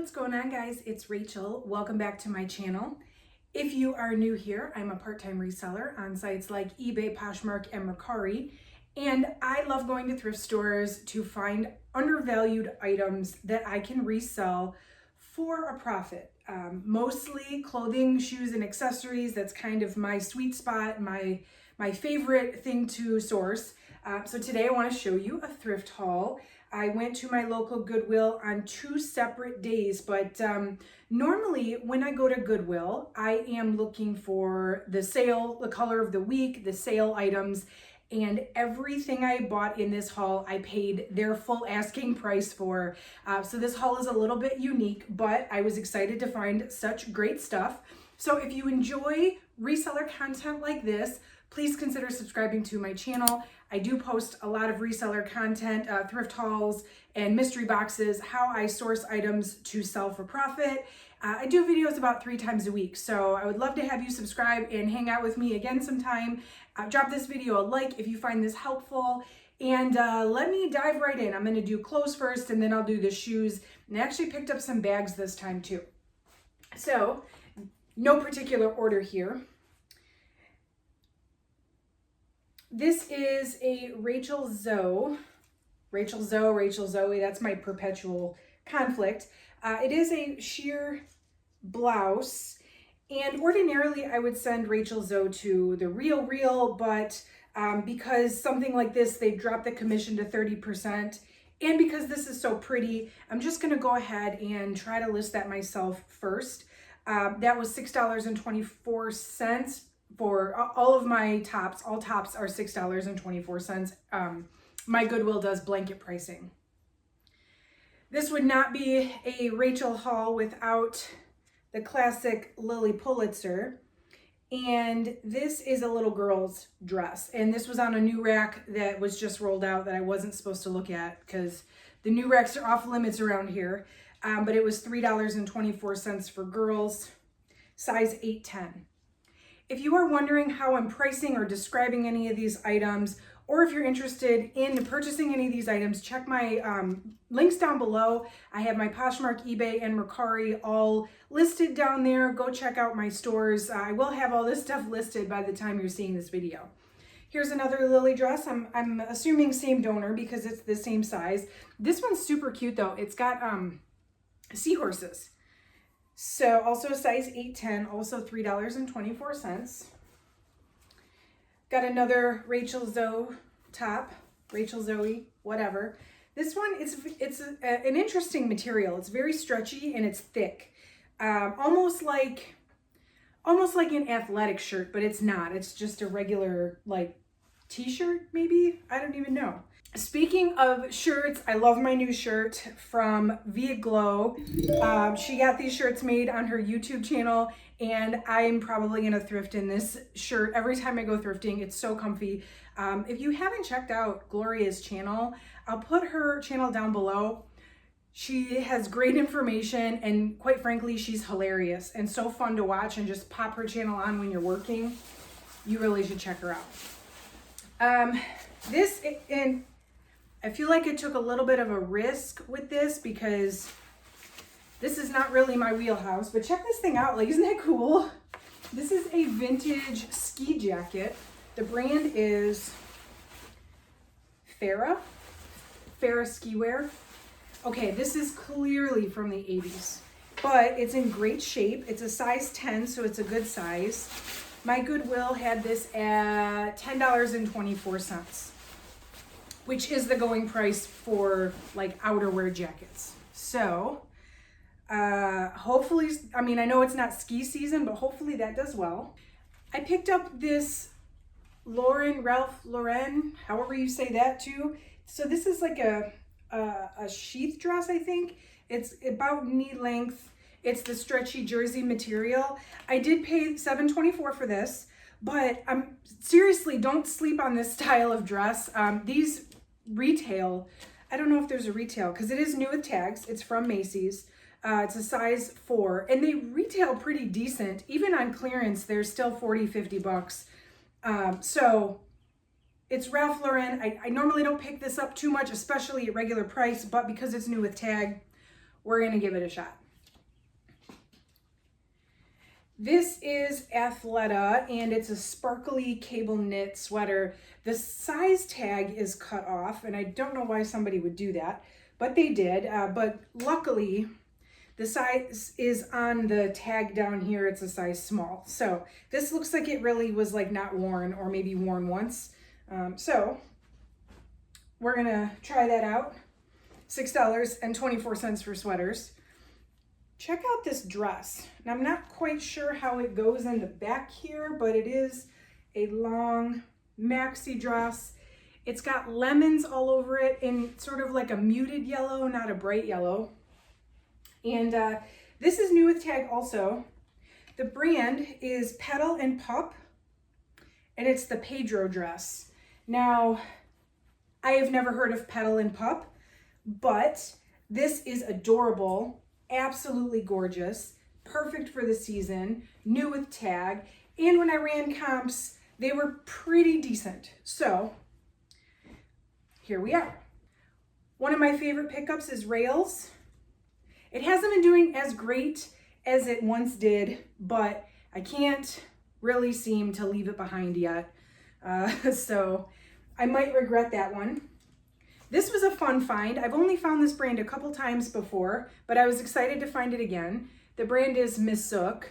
what's going on, guys? It's Rachel. Welcome back to my channel. If you are new here, I'm a part-time reseller on sites like eBay, Poshmark, and Mercari, and I love going to thrift stores to find undervalued items that I can resell for a profit. Mostly clothing, shoes, and accessories. That's kind of my sweet spot, my favorite thing to source. So today I want to show you a thrift haul. I went to my local Goodwill on 2 separate days, but normally when I go to Goodwill, I am looking for the sale, the color of the week, the sale items, and everything I bought in this haul, I paid their full asking price for. So this haul is a little bit unique, but I was excited to find such great stuff. So if you enjoy reseller content like this, please consider subscribing to my channel. I do post a lot of reseller content, thrift hauls, and mystery boxes, how I source items to sell for profit. I do videos about 3 times a week, so I would love to have you subscribe and hang out with me again sometime. Drop this video a like if you find this helpful, and let me dive right in. I'm gonna do clothes first, and then I'll do the shoes, and I actually picked up some bags this time too. So, no particular order here. This is a Rachel Zoe, that's my perpetual conflict. It is a sheer blouse, and ordinarily I would send Rachel Zoe to the Real, but because something like this, they dropped the commission to 30%, and because this is so pretty, I'm just gonna go ahead and try to list that myself first. That was $6.24 for all of my tops. All tops are $6.24. My Goodwill does blanket pricing. This would not be a Rachel haul without the classic Lily Pulitzer. And this is a little girl's dress. And this was on a new rack that was just rolled out that I wasn't supposed to look at because the new racks are off limits around here. But it was $3.24 for girls, size 8-10. If you are wondering how I'm pricing or describing any of these items, or if you're interested in purchasing any of these items, check my links down below. I have my Poshmark, eBay, and Mercari all listed down there. Go check out my stores. I will have all this stuff listed by the time you're seeing this video. Here's another Lily dress. I'm assuming same donor because it's the same size. This one's super cute though. It's got seahorses. So also a size 8-10, also $3.24. Got another Rachel Zoe top, Rachel Zoe, whatever. This one, it's an interesting material. It's very stretchy and it's thick. Almost like an athletic shirt, but it's not. It's just a regular like t-shirt maybe? I don't even know. Speaking of shirts, I love my new shirt from Via Glow. She got these shirts made on her YouTube channel, and I'm probably gonna thrift in this shirt every time I go thrifting. It's so comfy. If you haven't checked out Gloria's channel, I'll put her channel down below. She has great information, and quite frankly, she's hilarious and so fun to watch, and just pop her channel on when you're working. You really should check her out. I feel like it took a little bit of a risk with this because this is not really my wheelhouse, but check this thing out. Like, isn't that cool? This is a vintage ski jacket. The brand is Farrah Ski Wear. Okay, this is clearly from the 80s, but it's in great shape. It's a size 10, so it's a good size. My Goodwill had this at $10.24. which is the going price for like outerwear jackets. So hopefully, I mean, I know it's not ski season, but hopefully that does well. I picked up this Ralph Lauren, however you say that too. So this is like a sheath dress, I think. It's about knee length. It's the stretchy jersey material. I did pay $7.24 for this, but seriously, don't sleep on this style of dress. These retail, I don't know if there's a retail because it is new with tags. It's from Macy's. It's a size 4, and they retail pretty decent. Even on clearance, they're still 40-50 bucks. So it's Ralph Lauren. I normally don't pick this up too much, especially at regular price, but because it's new with tag, we're gonna give it a shot. This is Athleta, and it's a sparkly cable knit sweater. The size tag is cut off, and I don't know why somebody would do that, but they did. But luckily, the size is on the tag down here. It's a size small. So this looks like it really was like not worn, or maybe worn once. So we're gonna try that out. $6.24 for sweaters. Check out this dress. And I'm not quite sure how it goes in the back here, but it is a long maxi dress. It's got lemons all over it in sort of like a muted yellow, not a bright yellow. And this is new with tag also. The brand is Petal and Pup, and it's the Pedro dress. Now, I have never heard of Petal and Pup, but this is adorable. Absolutely gorgeous, perfect for the season, new with tag, and when I ran comps, they were pretty decent. So here we are. One of my favorite pickups is Rails. It hasn't been doing as great as it once did, but I can't really seem to leave it behind yet. So I might regret that one. This was a fun find. I've only found this brand a couple times before, but I was excited to find it again. The brand is Missook,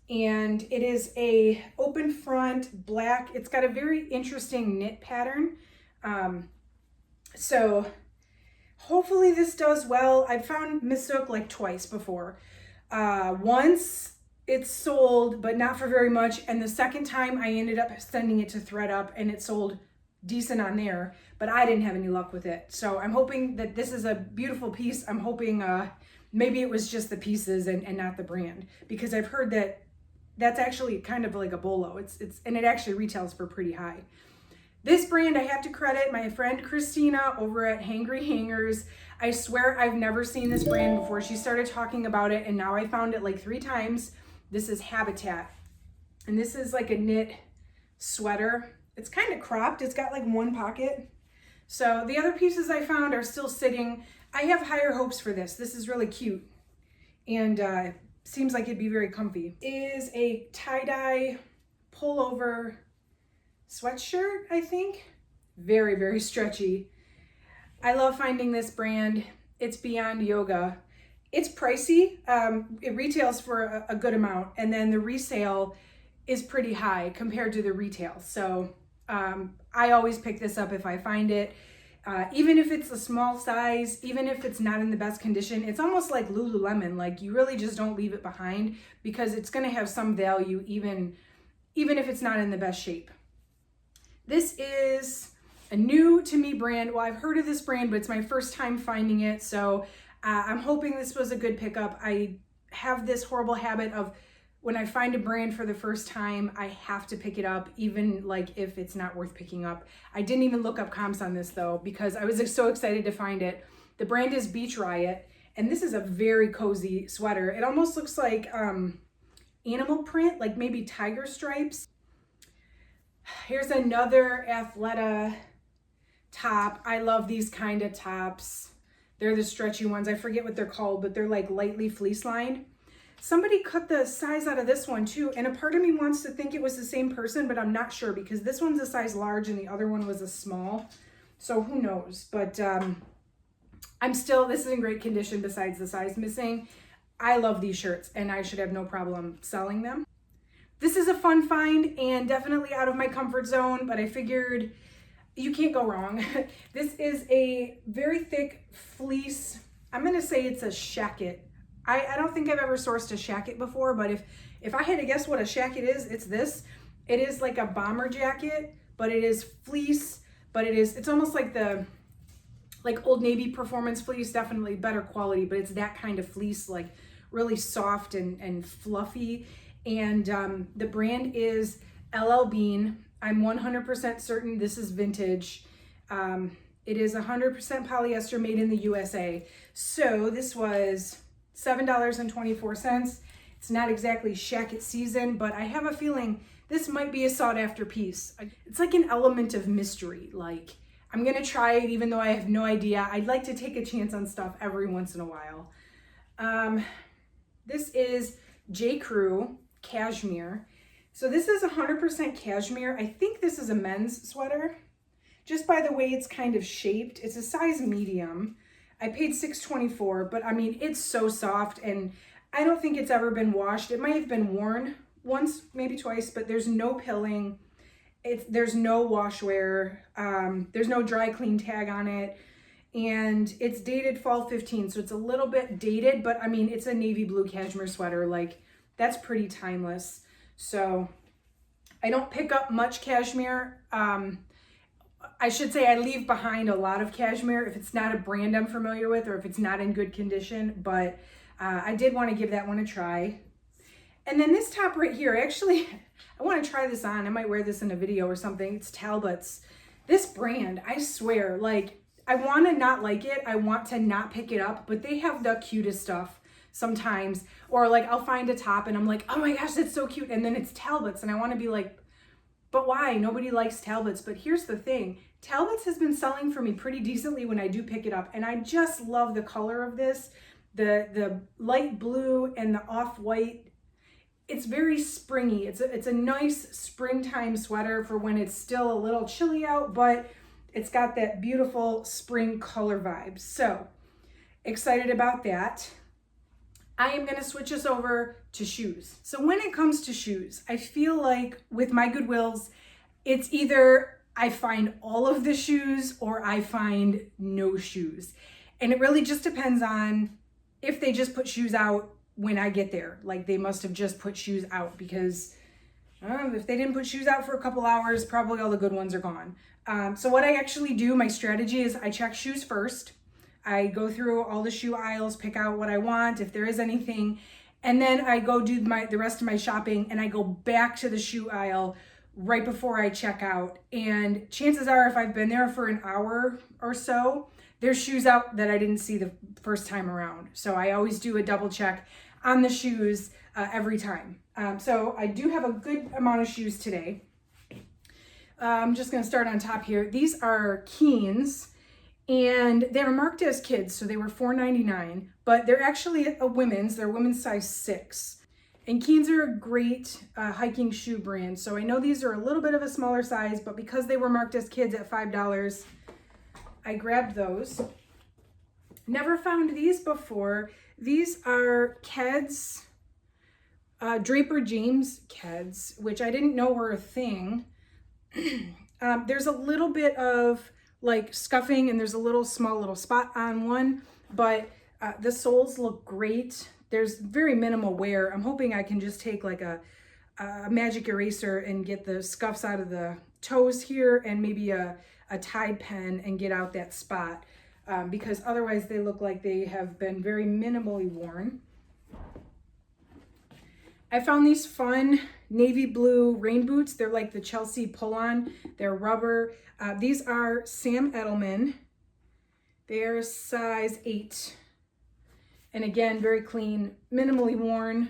and it is a open front black. It's got a very interesting knit pattern. So hopefully this does well. I've found Missook like twice before. Once it's sold, but not for very much. And the second time I ended up sending it to ThredUp, and it sold decent on there, but I didn't have any luck with it. So I'm hoping that this is a beautiful piece. I'm hoping maybe it was just the pieces and not the brand, because I've heard that that's actually kind of like a bolo. And it actually retails for pretty high. This brand, I have to credit my friend Christina over at Hangry Hangers. I swear I've never seen this brand before. She started talking about it, and now I found it like 3 times. This is Habitat, and this is like a knit sweater. It's kind of cropped. It's got like one pocket. So the other pieces I found are still sitting. I have higher hopes for this. This is really cute, and seems like it'd be very comfy. It is a tie-dye pullover sweatshirt, I think. Very, very stretchy. I love finding this brand. It's Beyond Yoga. It's pricey. It retails for a good amount, and then the resale is pretty high compared to the retail. So I always pick this up if I find it. Even if it's a small size, even if it's not in the best condition, it's almost like Lululemon. Like, you really just don't leave it behind, because it's going to have some value even if it's not in the best shape. This is a new to me brand. Well, I've heard of this brand, but it's my first time finding it. So I'm hoping this was a good pickup. I have this horrible habit of, when I find a brand for the first time, I have to pick it up, even like if it's not worth picking up. I didn't even look up comps on this though, because I was so excited to find it. The brand is Beach Riot, and this is a very cozy sweater. It almost looks like animal print, like maybe tiger stripes. Here's another Athleta top. I love these kind of tops. They're the stretchy ones. I forget what they're called, but they're like lightly fleece lined. Somebody cut the size out of this one too, and a part of me wants to think it was the same person, but I'm not sure, because this one's a size large and the other one was a small. So who knows? But this is in great condition besides the size missing. I love these shirts, and I should have no problem selling them. This is a fun find and definitely out of my comfort zone, but I figured you can't go wrong. This is a very thick fleece. I'm gonna say it's a shacket. I don't think I've ever sourced a shacket before, but if I had to guess what a shacket is, it's this. It is like a bomber jacket, but it is fleece, but it's almost like Old Navy performance fleece, definitely better quality, but it's that kind of fleece, like really soft and fluffy. And the brand is LL Bean. I'm 100% certain this is vintage. It is 100% polyester, made in the USA. So this was $7.24. It's not exactly shacket season, but I have a feeling this might be a sought after piece. It's like an element of mystery. Like, I'm gonna try it even though I have no idea. I'd like to take a chance on stuff every once in a while. This is Crew Cashmere. So this is 100% cashmere. I think this is a men's sweater, just by the way it's kind of shaped. It's a size medium. I paid $6.24, but I mean, it's so soft, and I don't think it's ever been washed. It might have been worn once, maybe twice, but there's no pilling. There's no wash wear. There's no dry clean tag on it. And it's dated fall 15, so it's a little bit dated, but I mean, it's a navy blue cashmere sweater. Like, that's pretty timeless. So I don't pick up much cashmere. I should say I leave behind a lot of cashmere if it's not a brand I'm familiar with or if it's not in good condition, but I did want to give that one a try. And then this top right here, actually, I want to try this on. I might wear this in a video or something. It's Talbot's. This brand, I swear, like, I want to not like it. I want to not pick it up, but they have the cutest stuff sometimes. Or like I'll find a top and I'm like, oh my gosh, that's so cute. And then it's Talbot's and I want to be like, but why? Nobody likes Talbot's. But here's the thing. Talbot's has been selling for me pretty decently when I do pick it up. And I just love the color of this. The light blue and the off-white. It's very springy. It's a nice springtime sweater for when it's still a little chilly out, but it's got that beautiful spring color vibe. So excited about that. I am going to switch us over to shoes. So when it comes to shoes, I feel like with my Goodwills, it's either I find all of the shoes or I find no shoes. And it really just depends on if they just put shoes out when I get there. Like, they must have just put shoes out, because if they didn't put shoes out for a couple hours, probably all the good ones are gone. So what I actually do, my strategy is I check shoes first. I go through all the shoe aisles, pick out what I want, if there is anything, and then I go do the rest of my shopping, and I go back to the shoe aisle right before I check out. And chances are, if I've been there for an hour or so, there's shoes out that I didn't see the first time around. So I always do a double check on the shoes every time. So I do have a good amount of shoes today. I'm just going to start on top here. These are Keens, and they're marked as kids, so they were $4.99, but they're actually they're women's size 6. And Keens are a great hiking shoe brand. So I know these are a little bit of a smaller size, but because they were marked as kids at $5, I grabbed those. Never found these before. These are Keds, Draper James Keds, which I didn't know were a thing. There's a little bit of like scuffing, and there's a little spot on one, but the soles look great. There's very minimal wear. I'm hoping I can just take like a magic eraser and get the scuffs out of the toes here, and maybe a Tide pen and get out that spot, because otherwise they look like they have been very minimally worn. I found these fun navy blue rain boots. They're like the Chelsea pull-on. They're rubber. These are Sam Edelman. They're size 8. And again, very clean, minimally worn.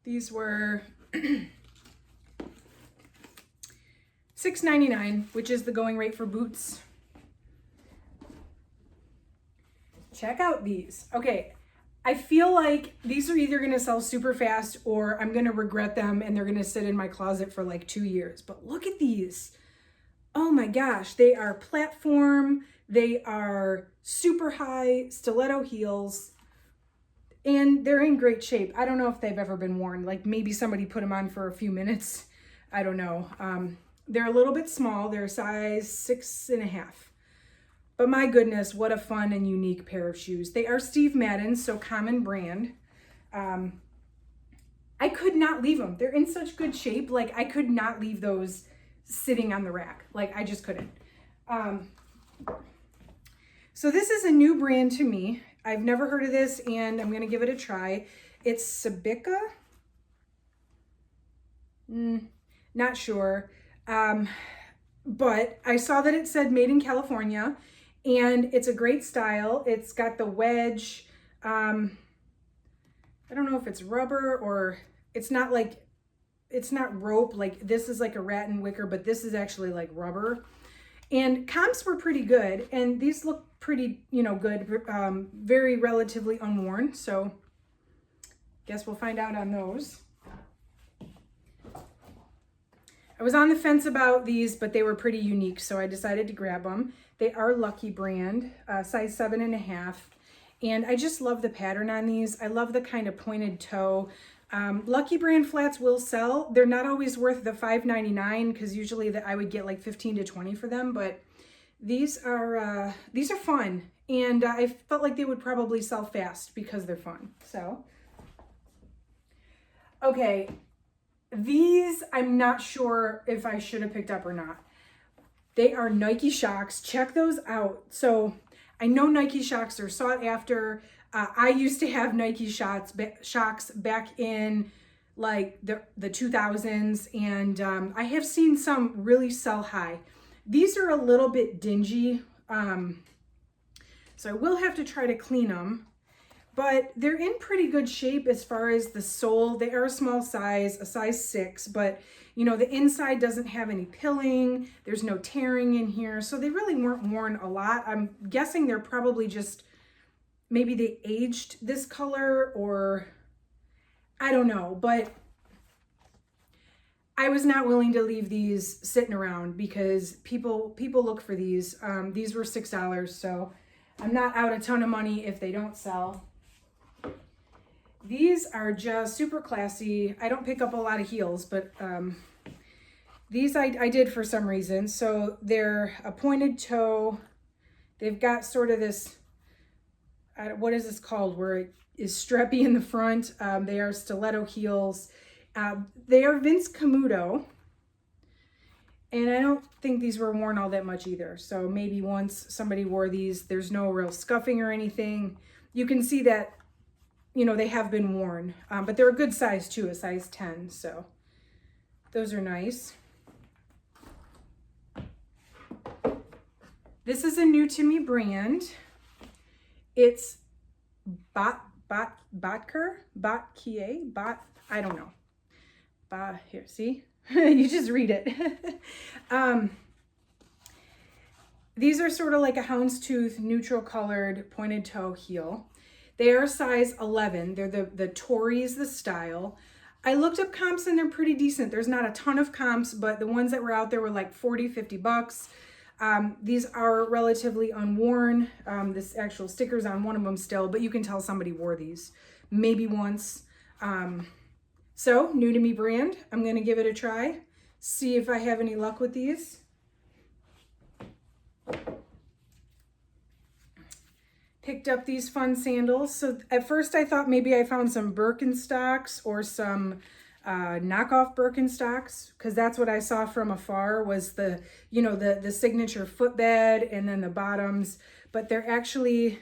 These were $6.99, which is the going rate for boots. Check out these. Okay, I feel like these are either going to sell super fast or I'm going to regret them and they're going to sit in my closet for like 2 years. But look at these. Oh my gosh, they are platform. They are super high stiletto heels, and they're in great shape. I don't know if they've ever been worn. Like, maybe somebody put them on for a few minutes. I don't know. They're a little bit small. They're size 6.5. But my goodness, what a fun and unique pair of shoes. They are Steve Madden, so common brand. I could not leave them. They're in such good shape. Like, I could not leave those sitting on the rack. Like, I just couldn't. So this is a new brand to me. I've never heard of this, and I'm going to give it a try. It's Sabika. Not sure. But I saw that it said made in California, and it's a great style. It's got the wedge. I don't know if it's rubber or it's not rope. Like, this is like a rattan wicker, but this is actually like rubber. And comps were pretty good, and these look pretty, good, very relatively unworn. So guess we'll find out on those. I was on the fence about these, but they were pretty unique, so I decided to grab them. They are Lucky brand, size 7.5. And I just love the pattern on these. I love the kind of pointed toe. Lucky brand flats will sell. They're not always worth the $5.99 because usually I would get like 15 to 20 for them, but these are fun. And I felt like they would probably sell fast because they're fun. So, okay. These, I'm not sure if I should have picked up or not. They are Nike Shox. Check those out. So I know Nike Shox are sought after. I used to have Nike Shox back in like the 2000s, and I have seen some really sell high. These are a little bit dingy, so I will have to try to clean them. But they're in pretty good shape as far as the sole. They are a small size, a size 6, but you know, the inside doesn't have any pilling. There's no tearing in here. So they really weren't worn a lot. I'm guessing they're probably just, maybe they aged this color, or I don't know, but I was not willing to leave these sitting around because people look for these. These were $6, so I'm not out a ton of money if they don't sell. These are just super classy. I don't pick up a lot of heels, but these I did for some reason. So they're a pointed toe. They've got sort of this, what is this called, where it is strappy in the front. They are stiletto heels. They are Vince Camuto. And I don't think these were worn all that much either. So maybe once somebody wore these, there's no real scuffing or anything. You can see that, you know, they have been worn, but they're a good size too, a size 10. So those are nice. This is a new to me brand. It's I don't know. Here, see? You just read it. These are sort of like a houndstooth, neutral colored pointed toe heel. They are size 11. They're the Tories, the style. I looked up comps and they're pretty decent. There's not a ton of comps, but the ones that were out there were like 40, 50 bucks. These are relatively unworn. This actual sticker's on one of them still, but you can tell somebody wore these maybe once. So new to me brand. I'm going to give it a try. See if I have any luck with these. Picked up these fun sandals. So at first I thought maybe I found some Birkenstocks or some knockoff Birkenstocks, because that's what I saw from afar was the, you know, the signature footbed and then the bottoms, but they're actually,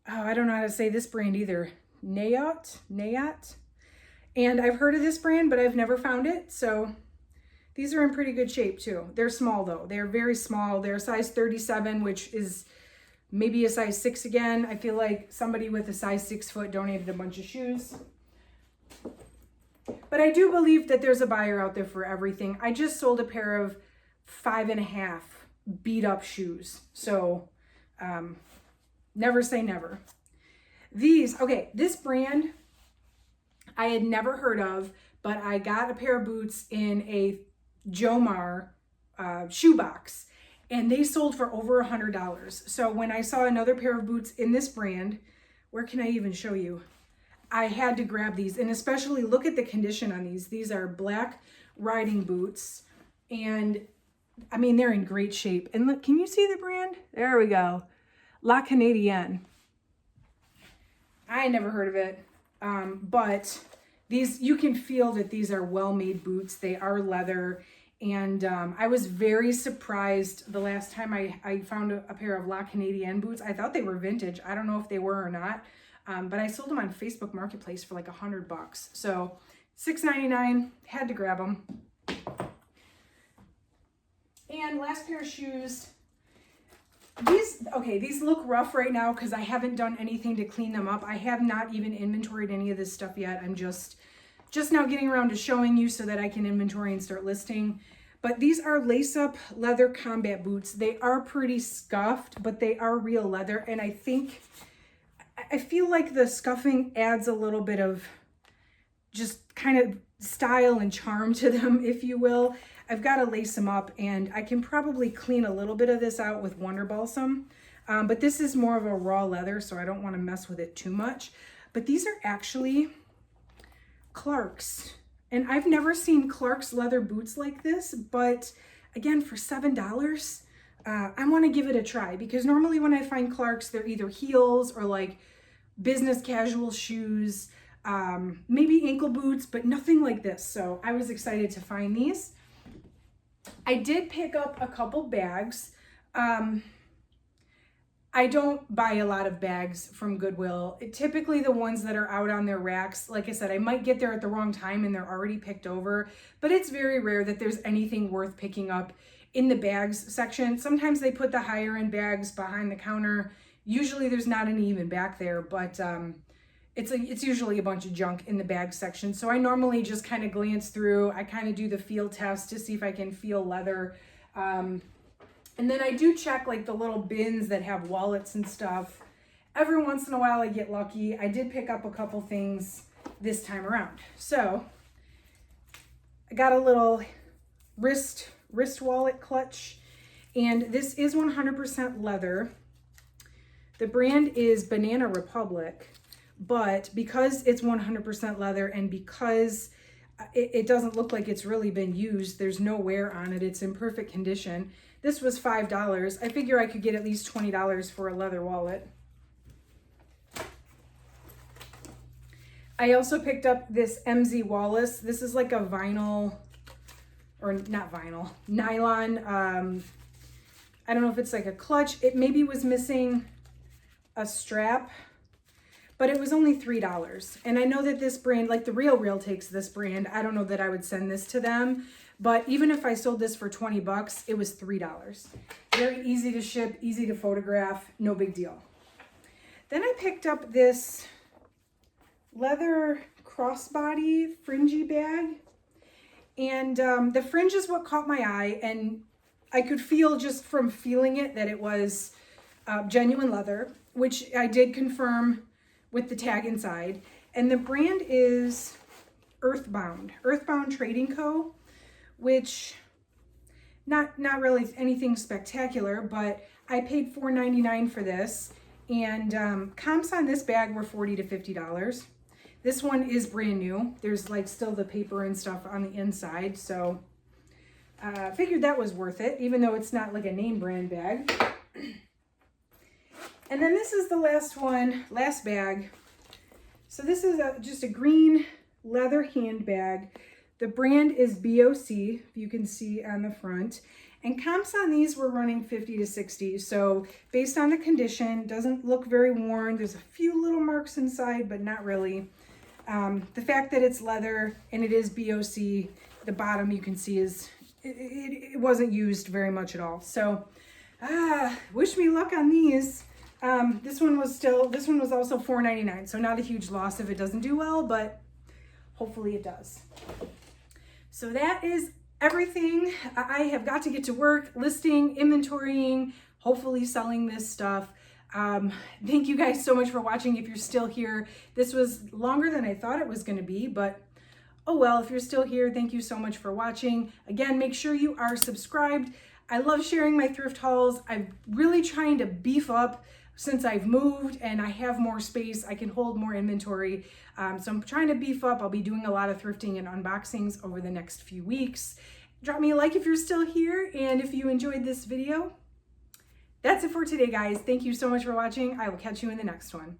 oh, I don't know how to say this brand either. Nayat. And I've heard of this brand, but I've never found it. So these are in pretty good shape too. They're small though. They're very small. They're size 37, which is maybe a size 6 again. I feel like somebody with a size 6 foot donated a bunch of shoes. But I do believe that there's a buyer out there for everything. I just sold a pair of 5.5 beat up shoes. So never say never. These, okay, this brand I had never heard of, but I got a pair of boots in a Jomar shoebox. And they sold for over $100. So when I saw another pair of boots in this brand, where can I even show you? I had to grab these, and especially look at the condition on these. These are black riding boots, and I mean, they're in great shape. And look, can you see the brand? There we go. La Canadienne. I never heard of it, but these, you can feel that these are well-made boots. They are leather. And I was very surprised the last time I found a pair of La Canadienne boots. I thought they were vintage. I don't know if they were or not, but I sold them on Facebook Marketplace for like $100. So $6.99, had to grab them. And last pair of shoes. These look rough right now because I haven't done anything to clean them up. I have not even inventoried any of this stuff yet. I'm just now getting around to showing you so that I can inventory and start listing. But these are lace-up leather combat boots. They are pretty scuffed, but they are real leather. And I think, I feel like the scuffing adds a little bit of just kind of style and charm to them, if you will. I've got to lace them up, and I can probably clean a little bit of this out with Wonder Balsam. But this is more of a raw leather, so I don't want to mess with it too much. But these are actually Clark's. And I've never seen Clark's leather boots like this, but again, for $7, I want to give it a try, because normally when I find Clark's, they're either heels or like business casual shoes, maybe ankle boots, but nothing like this. So I was excited to find these. I did pick up a couple bags. I don't buy a lot of bags from Goodwill. Typically the ones that are out on their racks, like I said, I might get there at the wrong time and they're already picked over, but it's very rare that there's anything worth picking up in the bags section. Sometimes they put the higher end bags behind the counter. Usually there's not any even back there, but it's usually a bunch of junk in the bag section. So I normally just kind of glance through. I kind of do the feel test to see if I can feel leather. And then I do check like the little bins that have wallets and stuff. Every once in a while I get lucky. I did pick up a couple things this time around. So I got a little wrist wallet clutch, and this is 100% leather. The brand is Banana Republic, but because it's 100% leather and because it doesn't look like it's really been used, there's no wear on it, it's in perfect condition. This was $5. I figure I could get at least $20 for a leather wallet. I also picked up this MZ Wallace. This is like a vinyl, or not vinyl, nylon. I don't know if it's like a clutch. It maybe was missing a strap, but it was only $3. And I know that this brand, like the Real takes this brand. I don't know that I would send this to them, but even if I sold this for 20 bucks, it was $3. Very easy to ship, easy to photograph, no big deal. Then I picked up this leather crossbody fringy bag. And the fringe is what caught my eye, and I could feel just from feeling it that it was genuine leather, which I did confirm with the tag inside. And the brand is Earthbound Trading Co., which not really anything spectacular, but I paid $4.99 for this, and comps on this bag were $40 to $50. This one is brand new. There's like still the paper and stuff on the inside, so figured that was worth it, even though it's not like a name brand bag. And then this is the last bag. So this is just a green leather handbag. The brand is BOC, if you can see on the front. And comps on these were running 50 to 60. So based on the condition, doesn't look very worn. There's a few little marks inside, but not really. The fact that it's leather and it is BOC, the bottom you can see is, it wasn't used very much at all. So wish me luck on these. This one was also $4.99. So not a huge loss if it doesn't do well, but hopefully it does. So that is everything. I have got to get to work, listing, inventorying, hopefully selling this stuff. Thank you guys so much for watching. If you're still here, this was longer than I thought it was going to be, but oh well, if you're still here, thank you so much for watching. Again, make sure you are subscribed. I love sharing my thrift hauls. I'm really trying to beef up since I've moved and I have more space. I can hold more inventory. So I'm trying to beef up. I'll be doing a lot of thrifting and unboxings over the next few weeks. Drop me a like if you're still here, and if you enjoyed this video. That's it for today, guys. Thank you so much for watching. I will catch you in the next one.